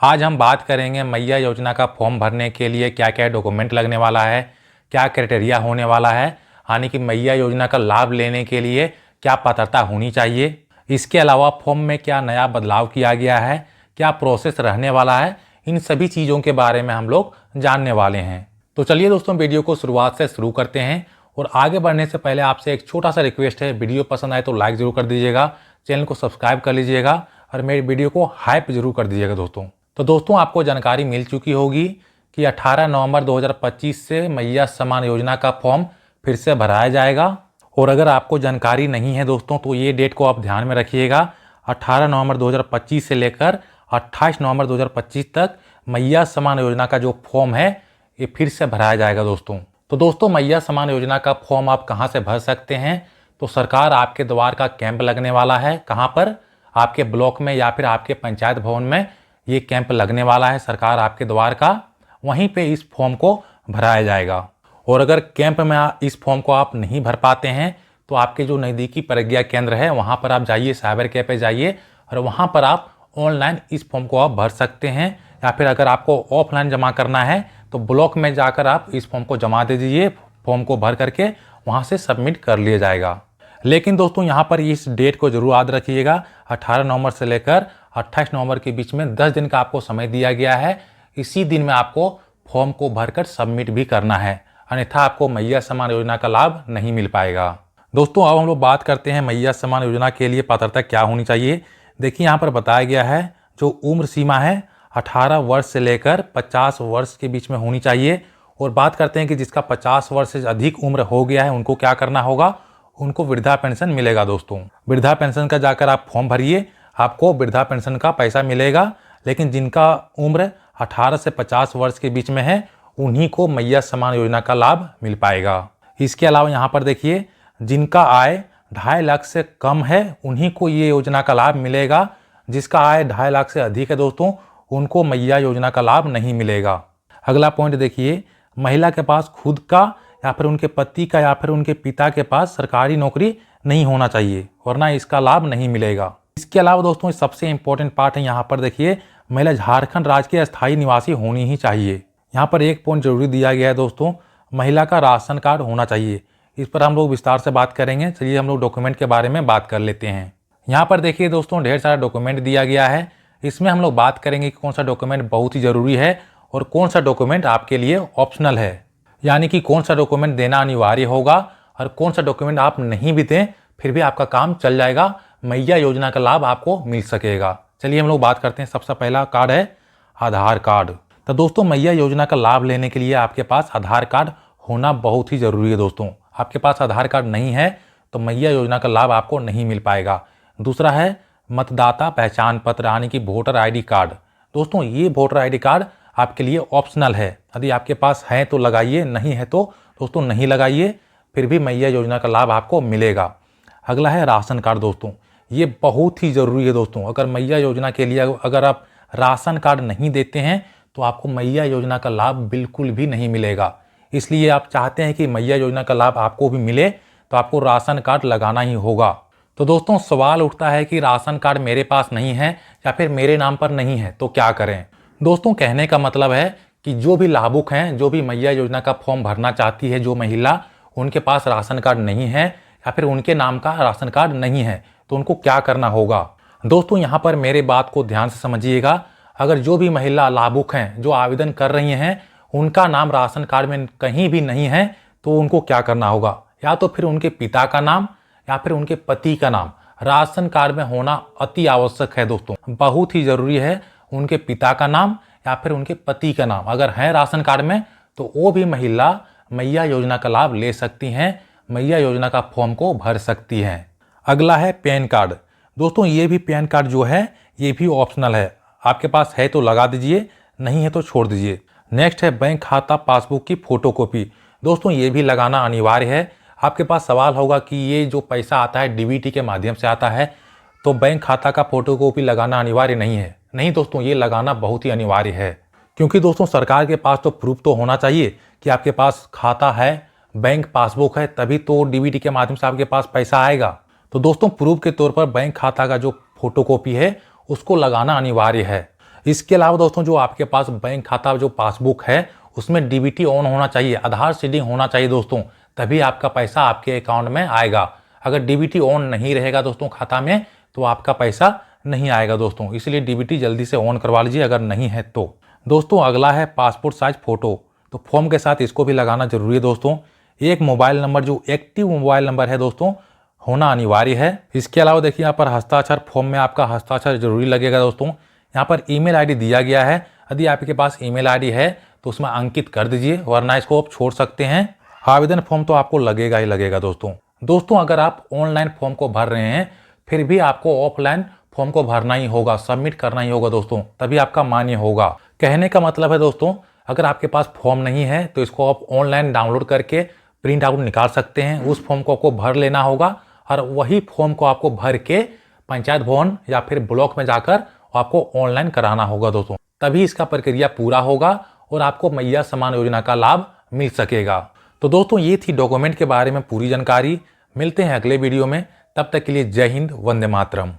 आज हम बात करेंगे मैया योजना का फॉर्म भरने के लिए क्या क्या डॉक्यूमेंट लगने वाला है, क्या क्राइटेरिया होने वाला है, यानी कि मैया योजना का लाभ लेने के लिए क्या पात्रता होनी चाहिए। इसके अलावा फॉर्म में क्या नया बदलाव किया गया है, क्या प्रोसेस रहने वाला है, इन सभी चीज़ों के बारे में हम लोग जानने वाले हैं। तो चलिए दोस्तों, वीडियो को शुरुआत से शुरू करते हैं। और आगे बढ़ने से पहले आपसे एक छोटा सा रिक्वेस्ट है, वीडियो पसंद आए तो लाइक ज़रूर कर दीजिएगा, चैनल को सब्सक्राइब कर लीजिएगा और मेरी वीडियो को हाइप जरूर कर दीजिएगा दोस्तों। तो दोस्तों, आपको जानकारी मिल चुकी होगी कि 18 नवंबर 2025 से मैया सम्मान योजना का फॉर्म फिर से भराया जाएगा। और अगर आपको जानकारी नहीं है दोस्तों, तो ये डेट को आप ध्यान में रखिएगा। 18 नवंबर 2025 से लेकर 28 नवंबर 2025 तक मैया सम्मान योजना का जो फॉर्म है ये फिर से भराया जाएगा दोस्तों। तो दोस्तों, मैया सम्मान योजना का फॉर्म आप कहाँ से भर सकते हैं? तो सरकार आपके द्वार का कैंप लगने वाला है। कहाँ पर? आपके ब्लॉक में या फिर आपके पंचायत भवन में ये कैंप लगने वाला है सरकार आपके द्वार का। वहीं पे इस फॉर्म को भराया जाएगा। और अगर कैंप में इस फॉर्म को आप नहीं भर पाते हैं तो आपके जो नज़दीकी प्रज्ञा केंद्र है वहाँ पर आप जाइए, साइबर कैफे जाइए और वहाँ पर आप ऑनलाइन इस फॉर्म को आप भर सकते हैं। या फिर अगर आपको ऑफलाइन जमा करना है तो ब्लॉक में जाकर आप इस फॉर्म को जमा दे दीजिए। फॉर्म को भर करके वहाँ से सबमिट कर लिया जाएगा। लेकिन दोस्तों, यहाँ पर इस डेट को जरूर याद रखिएगा, 18 नवंबर से लेकर 28 नवंबर के बीच में 10 दिन का आपको समय दिया गया है। इसी दिन में आपको फॉर्म को भरकर सबमिट भी करना है, अन्यथा आपको मैया सम्मान योजना का लाभ नहीं मिल पाएगा। दोस्तों, अब हम लोग बात करते हैं मैया सम्मान योजना के लिए पात्रता क्या होनी चाहिए। देखिए, यहाँ पर बताया गया है जो उम्र सीमा है 18 वर्ष से लेकर 50 वर्ष के बीच में होनी चाहिए। और बात करते हैं कि जिसका 50 वर्ष से अधिक उम्र हो गया है उनको क्या करना होगा, उनको वृद्धा पेंशन मिलेगा दोस्तों। वृद्धा पेंशन का जाकर आप फॉर्म भरिए, आपको वृद्धा पेंशन का पैसा मिलेगा। लेकिन जिनका उम्र 18 से 50 वर्ष के बीच में है उन्हीं को मैया सम्मान योजना का लाभ मिल पाएगा। इसके अलावा यहाँ पर देखिए, जिनका आय 2.5 लाख से कम है उन्हीं को ये योजना का लाभ मिलेगा। जिसका आय 2.5 लाख से अधिक है दोस्तों, उनको मैया योजना का लाभ नहीं मिलेगा। अगला पॉइंट देखिए, महिला के पास खुद का या फिर उनके पति का या फिर उनके पिता के पास सरकारी नौकरी नहीं होना चाहिए, वरना इसका लाभ नहीं मिलेगा। इसके अलावा दोस्तों, सबसे इंपॉर्टेंट पार्ट है यहाँ पर देखिए, महिला झारखंड राज्य के अस्थायी निवासी होनी ही चाहिए। यहाँ पर एक पॉइंट जरूरी दिया गया है दोस्तों, महिला का राशन कार्ड होना चाहिए। इस पर हम लोग विस्तार से बात करेंगे। चलिए हम लोग डॉक्यूमेंट के बारे में बात कर लेते हैं। यहाँ पर देखिए दोस्तों, ढेर सारा डॉक्यूमेंट दिया गया है। इसमें हम लोग बात करेंगे कि कौन सा डॉक्यूमेंट बहुत ही ज़रूरी है और कौन सा डॉक्यूमेंट आपके लिए ऑप्शनल है, यानी कि कौन सा डॉक्यूमेंट देना अनिवार्य होगा और कौन सा डॉक्यूमेंट आप नहीं भी दें फिर भी आपका काम चल जाएगा, मैया योजना का लाभ आपको मिल सकेगा। चलिए हम लोग बात करते हैं। सबसे पहला कार्ड है आधार कार्ड। तो दोस्तों, मैया योजना का लाभ लेने के लिए आपके पास आधार कार्ड होना बहुत ही ज़रूरी है दोस्तों। आपके पास आधार कार्ड नहीं है तो मैया योजना का लाभ आपको नहीं मिल पाएगा। दूसरा है मतदाता पहचान पत्र, यानी कि वोटर आईडी कार्ड। दोस्तों, ये वोटर आईडी कार्ड आपके लिए ऑप्शनल है। यदि आपके पास है तो लगाइए, नहीं है तो दोस्तों नहीं लगाइए, फिर भी मैया योजना का लाभ आपको मिलेगा। अगला है राशन कार्ड। दोस्तों, ये बहुत ही ज़रूरी है दोस्तों। अगर मैया योजना के लिए अगर आप राशन कार्ड नहीं देते हैं तो आपको मैया योजना का लाभ बिल्कुल भी नहीं मिलेगा। इसलिए आप चाहते हैं कि मैया योजना का लाभ आपको भी मिले तो आपको राशन कार्ड लगाना ही होगा। तो दोस्तों, सवाल उठता है कि राशन कार्ड मेरे पास नहीं है या फिर मेरे नाम पर नहीं है तो क्या करें। दोस्तों, कहने का मतलब है कि जो भी लाभुक हैं, जो भी मैया योजना का फॉर्म भरना चाहती है जो महिला, उनके पास राशन कार्ड नहीं है या फिर उनके नाम का राशन कार्ड नहीं है तो उनको क्या करना होगा। दोस्तों, यहाँ पर मेरे बात को ध्यान से समझिएगा। अगर जो भी महिला लाभुक हैं जो आवेदन कर रही हैं उनका नाम राशन कार्ड में कहीं भी नहीं है तो उनको क्या करना होगा, या तो फिर उनके पिता का नाम या फिर उनके पति का नाम राशन कार्ड में होना अति आवश्यक है दोस्तों। बहुत ही ज़रूरी है उनके पिता का नाम या फिर उनके पति का नाम अगर है राशन कार्ड में तो वो भी महिला मैया योजना का लाभ ले सकती हैं, मैया योजना का फॉर्म को भर सकती हैं। अगला है पैन कार्ड। दोस्तों, ये भी पैन कार्ड जो है ये भी ऑप्शनल है। आपके पास है तो लगा दीजिए, नहीं है तो छोड़ दीजिए। नेक्स्ट है बैंक खाता पासबुक की फोटोकॉपी। दोस्तों, ये भी लगाना अनिवार्य है। आपके पास सवाल होगा कि ये जो पैसा आता है डीबीटी के माध्यम से आता है तो बैंक खाता का फोटोकॉपी लगाना अनिवार्य नहीं है। नहीं दोस्तों, ये लगाना बहुत ही अनिवार्य है, क्योंकि दोस्तों सरकार के पास तो प्रूफ तो होना चाहिए कि आपके पास खाता है, बैंक पासबुक है, तभी तो डीबीटी के माध्यम से आपके पास पैसा आएगा। तो दोस्तों, प्रूफ के तौर पर बैंक खाता का जो फोटोकॉपी है उसको लगाना अनिवार्य है। इसके अलावा दोस्तों जो आपके पास बैंक खाता जो पासबुक है उसमें डीबीटी ऑन होना चाहिए, आधार सीडिंग होना चाहिए दोस्तों, तभी आपका पैसा आपके अकाउंट में आएगा। अगर डीबीटी ऑन नहीं रहेगा दोस्तों खाता में तो आपका पैसा नहीं आएगा दोस्तों, इसलिए डीबीटी जल्दी से ऑन करवा लीजिए अगर नहीं है तो। दोस्तों अगला है पासपोर्ट साइज फोटो, तो फॉर्म के साथ इसको भी लगाना जरूरी है दोस्तों। एक मोबाइल नंबर जो एक्टिव मोबाइल नंबर है दोस्तों होना अनिवार्य है। इसके अलावा देखिए यहाँ पर हस्ताक्षर, फॉर्म में आपका हस्ताक्षर जरूरी लगेगा दोस्तों। यहाँ पर ईमेल आईडी दिया गया है, यदि आपके पास ईमेल आईडी है तो उसमें अंकित कर दीजिए, वरना इसको आप छोड़ सकते हैं। आवेदन फॉर्म तो आपको लगेगा ही लगेगा दोस्तों अगर आप ऑनलाइन फॉर्म को भर रहे हैं फिर भी आपको ऑफलाइन फॉर्म को भरना ही होगा, सबमिट करना ही होगा दोस्तों, तभी आपका मान्य होगा। कहने का मतलब है दोस्तों अगर आपके पास फॉर्म नहीं है तो इसको आप ऑनलाइन डाउनलोड करके प्रिंट आउट निकाल सकते हैं, उस फॉर्म को आपको भर लेना होगा और वही फॉर्म को आपको भर के पंचायत भवन या फिर ब्लॉक में जाकर आपको ऑनलाइन कराना होगा दोस्तों, तभी इसका प्रक्रिया पूरा होगा और आपको मैया सम्मान योजना का लाभ मिल सकेगा। तो दोस्तों ये थी डॉक्यूमेंट के बारे में पूरी जानकारी। मिलते हैं अगले वीडियो में, तब तक के लिए जय हिंद, वंदे मातरम।